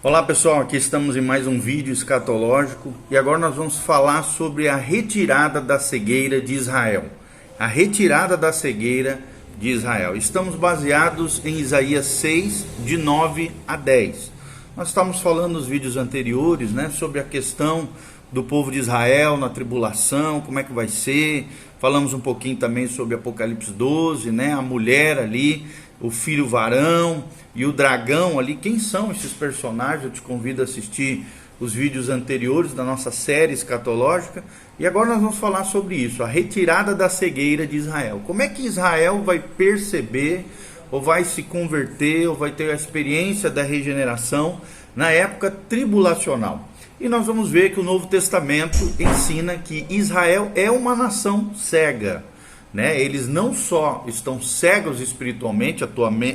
Olá pessoal, aqui estamos em mais um vídeo escatológico e agora nós vamos falar sobre a retirada da cegueira de Israel. A retirada da cegueira de Israel. Estamos baseados em Isaías 6, de 9 a 10. Nós estamos falando nos vídeos anteriores, sobre a questão do povo de Israel na tribulação, como é que vai ser. Falamos um pouquinho também sobre Apocalipse 12, a mulher ali, o filho varão e o dragão ali. Quem são esses personagens? Eu te convido a assistir os vídeos anteriores da nossa série escatológica. E agora nós vamos falar sobre isso, a retirada da cegueira de Israel. Como é que Israel vai perceber, ou vai se converter, ou vai ter a experiência da regeneração na época tribulacional? E nós vamos ver que o Novo Testamento ensina que Israel é uma nação cega. Eles não só estão cegos espiritualmente,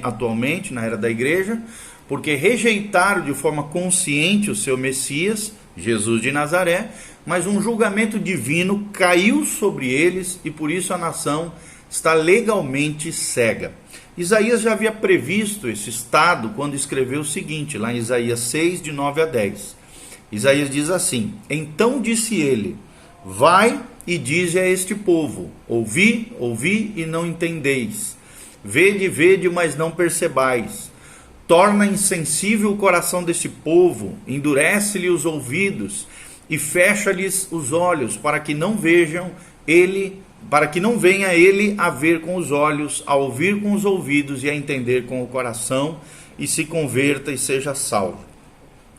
atualmente na era da igreja, porque rejeitaram de forma consciente o seu Messias, Jesus de Nazaré, mas um julgamento divino caiu sobre eles e por isso a nação está legalmente cega. Isaías já havia previsto esse estado quando escreveu o seguinte, lá em Isaías 6, de 9 a 10. Isaías diz assim: então disse ele, vai e dize a este povo, ouvi, ouvi e não entendeis, vede, vede, mas não percebais, torna insensível o coração desse povo, endurece-lhe os ouvidos e fecha-lhes os olhos, para que não vejam ele, para que não venha ele a ver com os olhos, a ouvir com os ouvidos e a entender com o coração, e se converta e seja salvo.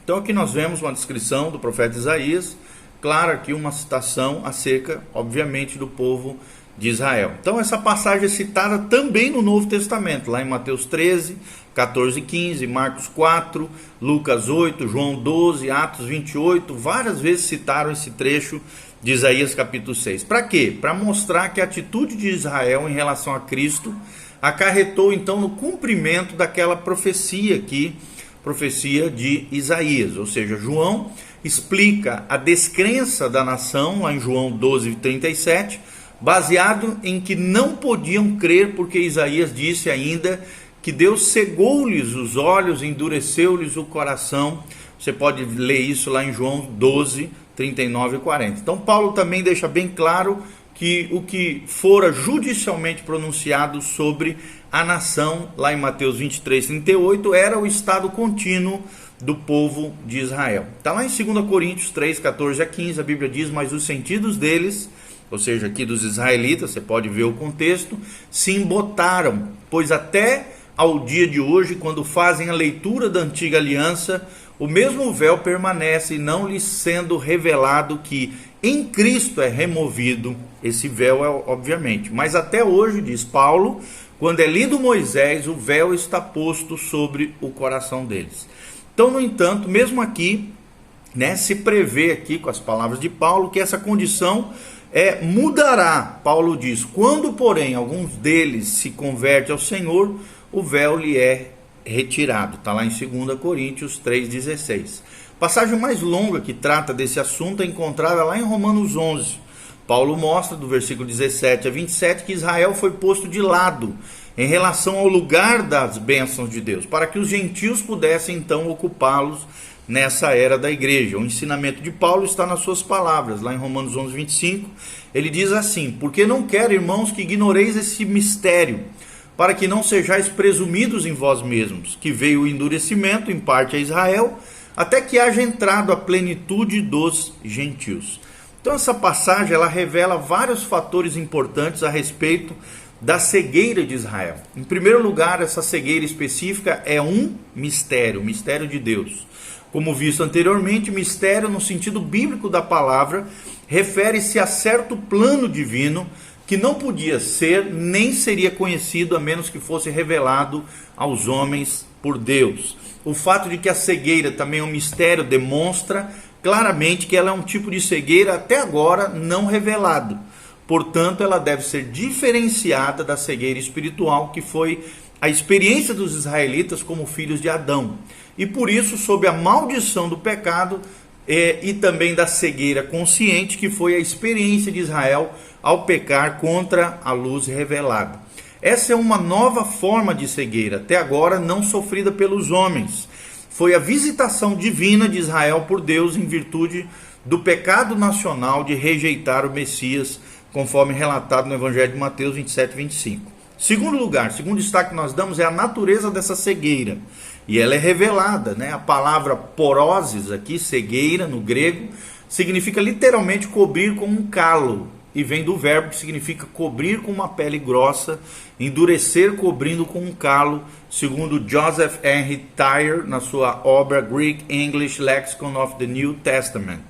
Então aqui nós vemos uma descrição do profeta Isaías, claro, aqui uma citação acerca, obviamente, do povo de Israel. Então essa passagem é citada também no Novo Testamento, lá em Mateus 13, 14 e 15, Marcos 4, Lucas 8, João 12, Atos 28, várias vezes citaram esse trecho de Isaías capítulo 6. Para quê? Para mostrar que a atitude de Israel em relação a Cristo acarretou então no cumprimento daquela profecia aqui, profecia de Isaías, ou seja, João explica a descrença da nação, lá em João 12, 37, baseado em que não podiam crer, porque Isaías disse ainda que Deus cegou-lhes os olhos, endureceu-lhes o coração. Você pode ler isso lá em João 12, 39 e 40. Então Paulo também deixa bem claro que o que fora judicialmente pronunciado sobre a nação, lá em Mateus 23, 38, era o estado contínuo do povo de Israel. Está lá em 2 Coríntios 3, 14 a 15, a Bíblia diz, mas os sentidos deles, ou seja, aqui dos israelitas, você pode ver o contexto, se embotaram, pois até ao dia de hoje, quando fazem a leitura da antiga aliança, o mesmo véu permanece, não lhes sendo revelado que em Cristo é removido esse véu, obviamente. Mas até hoje, diz Paulo, quando é lido Moisés, o véu está posto sobre o coração deles. Então, no entanto, mesmo aqui, se prevê aqui com as palavras de Paulo que essa condição mudará. Paulo diz, quando porém alguns deles se convertem ao Senhor, o véu lhe é retirado. Está lá em 2 Coríntios 3,16. Passagem mais longa que trata desse assunto é encontrada lá em Romanos 11. Paulo mostra, do versículo 17 a 27, que Israel foi posto de lado em relação ao lugar das bênçãos de Deus, para que os gentios pudessem então ocupá-los nessa era da igreja. O ensinamento de Paulo está nas suas palavras, lá em Romanos 11, 25, ele diz assim, porque não quero, irmãos, que ignoreis esse mistério, para que não sejais presumidos em vós mesmos, que veio o endurecimento em parte a Israel, até que haja entrado a plenitude dos gentios. Então essa passagem ela revela vários fatores importantes a respeito da cegueira de Israel. Em primeiro lugar, essa cegueira específica é um mistério, o mistério de Deus. Como visto anteriormente, mistério no sentido bíblico da palavra refere-se a certo plano divino que não podia ser nem seria conhecido a menos que fosse revelado aos homens por Deus. O fato de que a cegueira também é um mistério demonstra claramente que ela é um tipo de cegueira até agora não revelado. Portanto, ela deve ser diferenciada da cegueira espiritual, que foi a experiência dos israelitas como filhos de Adão. E por isso, sob a maldição do pecado e também da cegueira consciente, que foi a experiência de Israel ao pecar contra a luz revelada. Essa é uma nova forma de cegueira, até agora não sofrida pelos homens. foi a visitação divina de Israel por Deus em virtude do pecado nacional de rejeitar o Messias, conforme relatado no Evangelho de Mateus 27 e 25. Segundo lugar, segundo destaque que nós damos é a natureza dessa cegueira. E ela é revelada, né? A palavra poroses aqui, cegueira, no grego, significa literalmente cobrir com um calo. E vem do verbo que significa cobrir com uma pele grossa, endurecer cobrindo com um calo, segundo Joseph Henry Tyre, na sua obra Greek English Lexicon of the New Testament,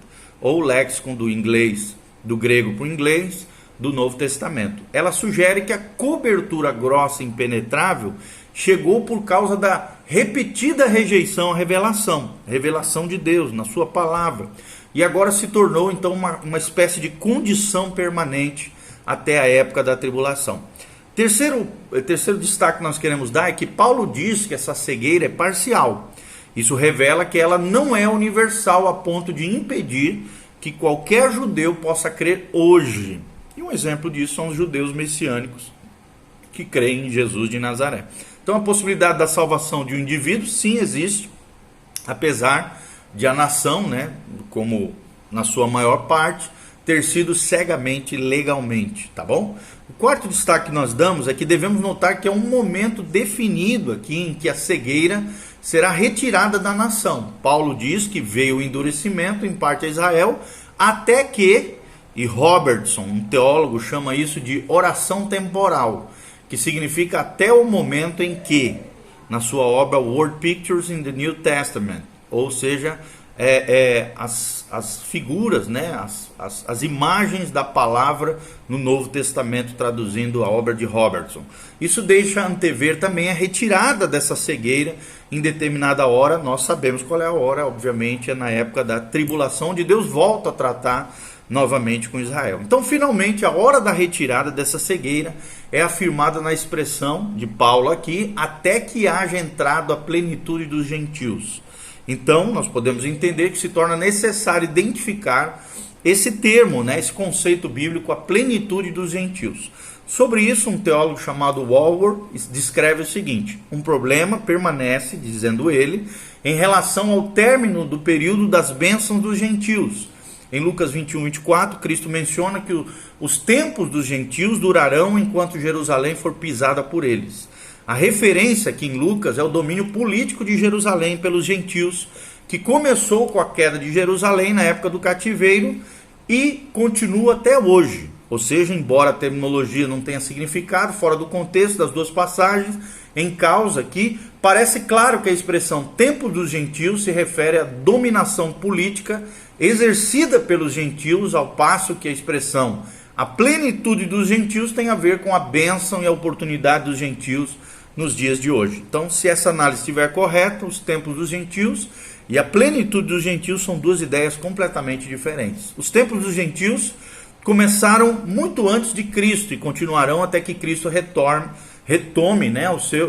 ou léxico do inglês, do grego para o inglês, do Novo Testamento. Ela sugere que a cobertura grossa e impenetrável chegou por causa da repetida rejeição à revelação de Deus na sua palavra, e agora se tornou então uma espécie de condição permanente até a época da tribulação. Terceiro destaque que nós queremos dar é que Paulo diz que essa cegueira é parcial. Isso revela que ela não é universal a ponto de impedir que qualquer judeu possa crer hoje. E um exemplo disso são os judeus messiânicos que creem em Jesus de Nazaré. Então a possibilidade da salvação de um indivíduo sim existe, apesar de a nação, né, como na sua maior parte, ter sido cegamente legalmente, tá bom? O quarto destaque que nós damos é que devemos notar que é um momento definido aqui em que a cegueira será retirada da nação. Paulo diz que veio o endurecimento em parte a Israel, até que, e Robertson, um teólogo, chama isso de oração temporal, que significa até o momento em que, na sua obra Word Pictures in the New Testament, ou seja, as figuras, né, as imagens da palavra no Novo Testamento, traduzindo a obra de Robertson. Isso deixa antever também a retirada dessa cegueira em determinada hora. Nós sabemos qual é a hora, obviamente é na época da tribulação, onde Deus volta a tratar novamente com Israel. Então, finalmente, a hora da retirada dessa cegueira é afirmada na expressão de Paulo aqui, até que haja entrado a plenitude dos gentios. Então, nós podemos entender que se torna necessário identificar esse termo, né, esse conceito bíblico, a plenitude dos gentios. Sobre isso, um teólogo chamado Walworth descreve o seguinte: um problema permanece, dizendo ele, em relação ao término do período das bênçãos dos gentios. Em Lucas 21, 24, Cristo menciona que os tempos dos gentios durarão enquanto Jerusalém for pisada por eles. A referência aqui em Lucas é o domínio político de Jerusalém pelos gentios, que começou com a queda de Jerusalém na época do cativeiro e continua até hoje. Ou seja, embora a terminologia não tenha significado, fora do contexto das duas passagens em causa aqui, parece claro que a expressão tempo dos gentios se refere à dominação política exercida pelos gentios, ao passo que a expressão a plenitude dos gentios tem a ver com a bênção e a oportunidade dos gentios nos dias de hoje. Então, se essa análise estiver correta, os tempos dos gentios e a plenitude dos gentios são duas ideias completamente diferentes. Os tempos dos gentios começaram muito antes de Cristo e continuarão até que Cristo retome, né,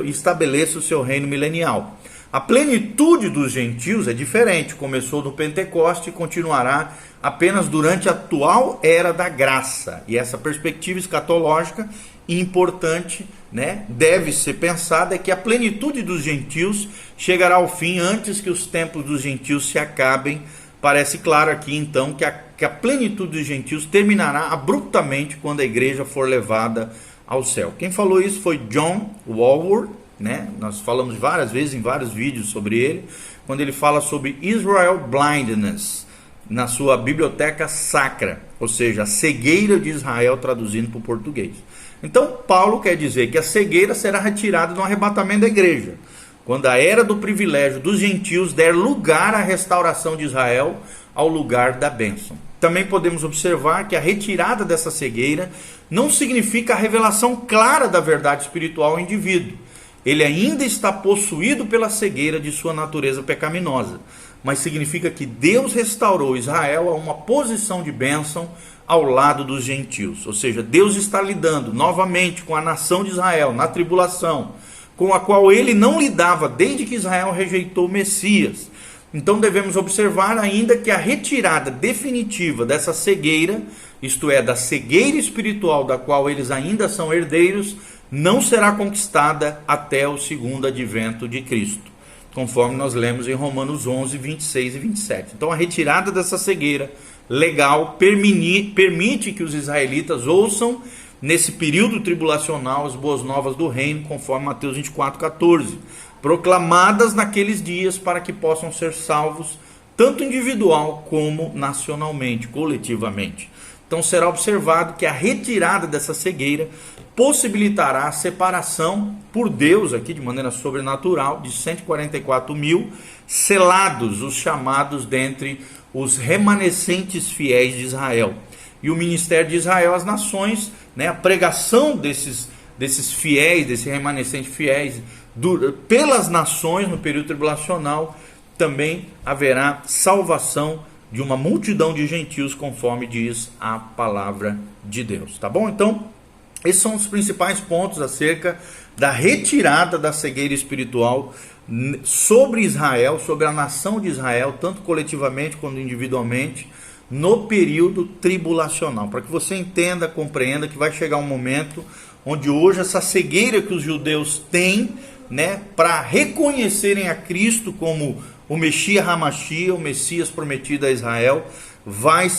e estabeleça o seu reino milenial. A plenitude dos gentios é diferente, começou no Pentecoste e continuará apenas durante a atual era da graça. E essa perspectiva escatológica importante, né, deve ser pensada, é que a plenitude dos gentios chegará ao fim antes que os tempos dos gentios se acabem. Parece claro aqui então que a plenitude dos gentios terminará abruptamente quando a igreja for levada ao céu. Quem falou isso foi John Walworth, né? Nós falamos várias vezes em vários vídeos sobre ele, quando ele fala sobre Israel Blindness na sua biblioteca sacra, ou seja, a cegueira de Israel, traduzindo para o português. Então Paulo quer dizer que a cegueira será retirada no arrebatamento da igreja, quando a era do privilégio dos gentios der lugar à restauração de Israel ao lugar da bênção. Também podemos observar que a retirada dessa cegueira não significa a revelação clara da verdade espiritual ao indivíduo. Ele ainda está possuído pela cegueira de sua natureza pecaminosa, mas significa que Deus restaurou Israel a uma posição de bênção ao lado dos gentios. Ou seja, Deus está lidando novamente com a nação de Israel na tribulação, com a qual ele não lidava desde que Israel rejeitou o Messias. Então devemos observar ainda que a retirada definitiva dessa cegueira, isto é, da cegueira espiritual da qual eles ainda são herdeiros, não será conquistada até o segundo advento de Cristo. conforme nós lemos em Romanos 11, 26 e 27. Então a retirada dessa cegueira legal permite que os israelitas ouçam nesse período tribulacional as boas novas do reino, conforme Mateus 24, 14, proclamadas naqueles dias para que possam ser salvos, tanto individual como nacionalmente, coletivamente. Então será observado que a retirada dessa cegueira possibilitará a separação por Deus, aqui de maneira sobrenatural, de 144 mil selados, os chamados dentre os remanescentes fiéis de Israel. E o ministério de Israel às nações, a pregação desses fiéis, desses remanescentes fiéis, pelas nações no período tribulacional, também haverá salvação de uma multidão de gentios, conforme diz a palavra de Deus. Tá bom? Então, esses são os principais pontos acerca da retirada da cegueira espiritual sobre Israel, sobre a nação de Israel, tanto coletivamente quanto individualmente, no período tribulacional. Para que você entenda, compreenda que vai chegar um momento onde hoje essa cegueira que os judeus têm, para reconhecerem a Cristo como o Messias Hamashia, o Messias prometido a Israel, vai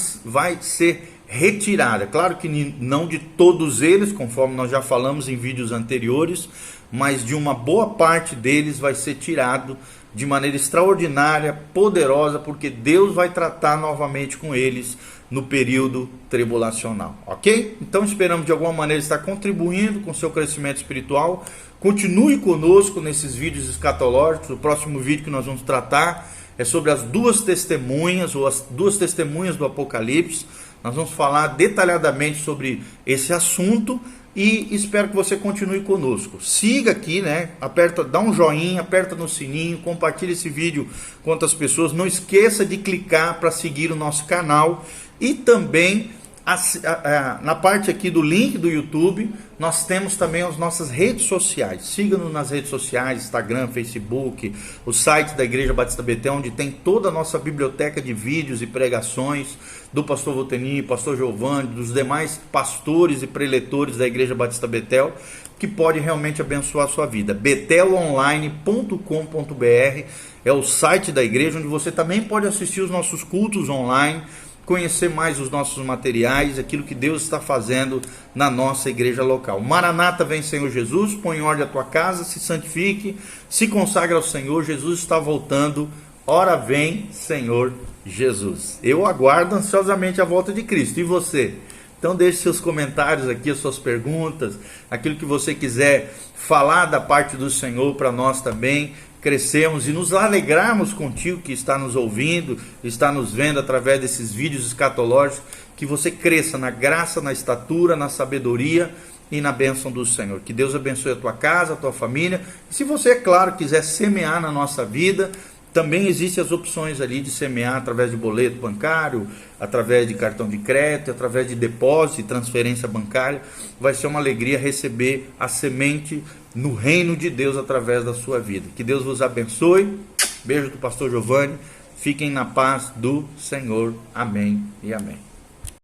ser retirada. Claro que não de todos eles, conforme nós já falamos em vídeos anteriores, mas de uma boa parte deles vai ser tirado de maneira extraordinária, poderosa, porque Deus vai tratar novamente com eles no período tribulacional, ok? Então esperamos de alguma maneira estar contribuindo com o seu crescimento espiritual. Continue conosco nesses vídeos escatológicos. O próximo vídeo que nós vamos tratar é sobre as duas testemunhas, ou as duas testemunhas do Apocalipse. Nós vamos falar detalhadamente sobre esse assunto e espero que você continue conosco. Siga aqui, dá um joinha, aperta no sininho, compartilhe esse vídeo com outras pessoas. Não esqueça de clicar para seguir o nosso canal e também na parte aqui do link do YouTube, nós temos também as nossas redes sociais. Siga-nos nas redes sociais, Instagram, Facebook, o site da Igreja Batista Betel, onde tem toda a nossa biblioteca de vídeos e pregações do pastor Volteni, pastor Giovanni, dos demais pastores e preletores da Igreja Batista Betel, que pode realmente abençoar a sua vida. betelonline.com.br é o site da igreja, onde você também pode assistir os nossos cultos online, conhecer mais os nossos materiais, aquilo que Deus está fazendo na nossa igreja local. Maranata, vem Senhor Jesus, põe em ordem a tua casa, se santifique, se consagre ao Senhor, Jesus está voltando, ora vem Senhor Jesus. Eu aguardo ansiosamente a volta de Cristo, e você? Então deixe seus comentários aqui, as suas perguntas, aquilo que você quiser falar da parte do Senhor para nós também crescermos e nos alegrarmos contigo que está nos ouvindo, está nos vendo através desses vídeos escatológicos, que você cresça na graça, na estatura, na sabedoria e na bênção do Senhor. Que Deus abençoe a tua casa, a tua família. E se você, é claro, quiser semear na nossa vida, também existem as opções ali de semear através de boleto bancário, através de cartão de crédito, através de depósito e transferência bancária. Vai ser uma alegria receber a semente no reino de Deus através da sua vida. Que Deus vos abençoe. Beijo do pastor Giovanni. Fiquem na paz do Senhor. Amém e amém.